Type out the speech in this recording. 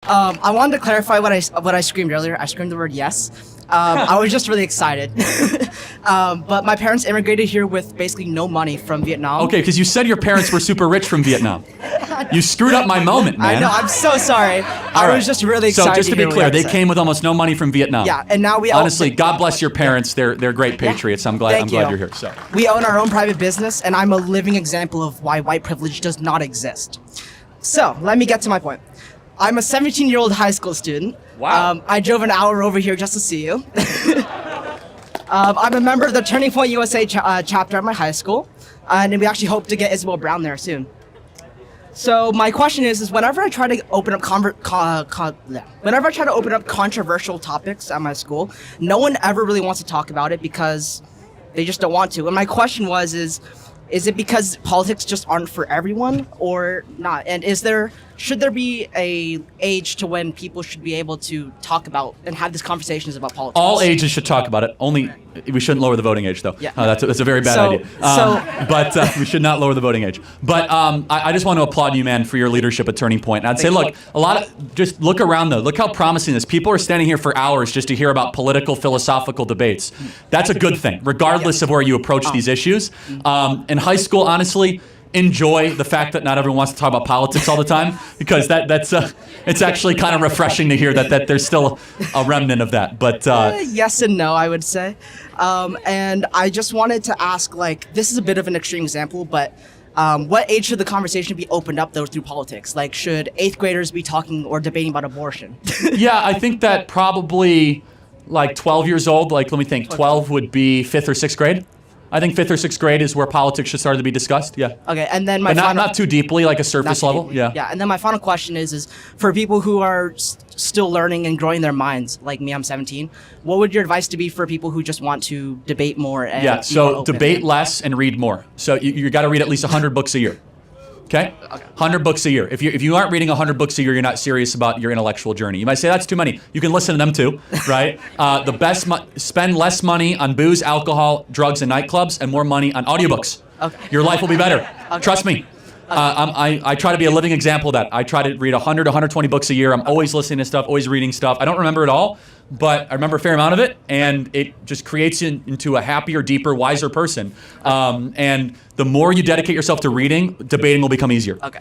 I wanted to clarify what I screamed earlier. I screamed the word yes. I was just really excited. But my parents immigrated here with basically no money from Vietnam. Okay, because you said your parents were super rich from Vietnam. You screwed up my moment, man. I know, I'm so sorry. I was just really excited. So just to be clear, they came with almost no money from Vietnam. Yeah, and now we honestly, God bless your parents. They're great patriots. I'm glad you're here. So we own our own private business, and I'm a living example of why white privilege does not exist. So let me get to my point. I'm a 17-year-old high school student. Wow. I drove an hour over here just to see you. I'm a member of the Turning Point USA chapter at my high school, and we actually hope to get Isabel Brown there soon. So my question is whenever I try to open up controversial topics at my school, no one ever really wants to talk about it because they just don't want to. And my question is it because politics just aren't for everyone or not? And should there be a age to when people should be able to talk about and have these conversations about politics? All ages should talk about it. Only we shouldn't lower the voting age, though. Yeah. That's a very bad idea. But we should not lower the voting age. But I just want to applaud you, man, for your leadership at Turning Point. And I'd say, look, just look around, though. Look how promising this. People are standing here for hours just to hear about political, philosophical debates. That's a good thing, regardless of where you approach these issues. In high school, honestly, enjoy the fact that not everyone wants to talk about politics all the time, because it's actually kind of refreshing to hear that there's still a remnant of that. But yes and no, I would say. And I just wanted to ask, this is a bit of an extreme example, but what age should the conversation be opened up, though, through politics? Like, should 8th graders be talking or debating about abortion? Yeah, I think that probably 12 years old. Let me think. 12 would be 5th or 6th grade. I think 5th or 6th grade is where politics should start to be discussed. Yeah. Okay, and then not too deeply, like a surface level. Yeah. Yeah, and then my final question is for people who are still learning and growing their minds, like me, I'm 17. What would your advice to be for people who just want to debate more? And so debate less and read more. So you got to read at least 100 books a year. Okay? 100 books a year. If you aren't reading 100 books a year, you're not serious about your intellectual journey. You might say that's too many. You can listen to them too, right? Spend less money on booze, alcohol, drugs, and nightclubs, and more money on audiobooks. Okay. Your life will be better. Okay. Trust me. I try to be a living example of that. I try to read 100, 120 books a year. I'm always listening to stuff, always reading stuff. I don't remember it all, but I remember a fair amount of it, and it just creates you into a happier, deeper, wiser person. And the more you dedicate yourself to reading, debating will become easier. Okay.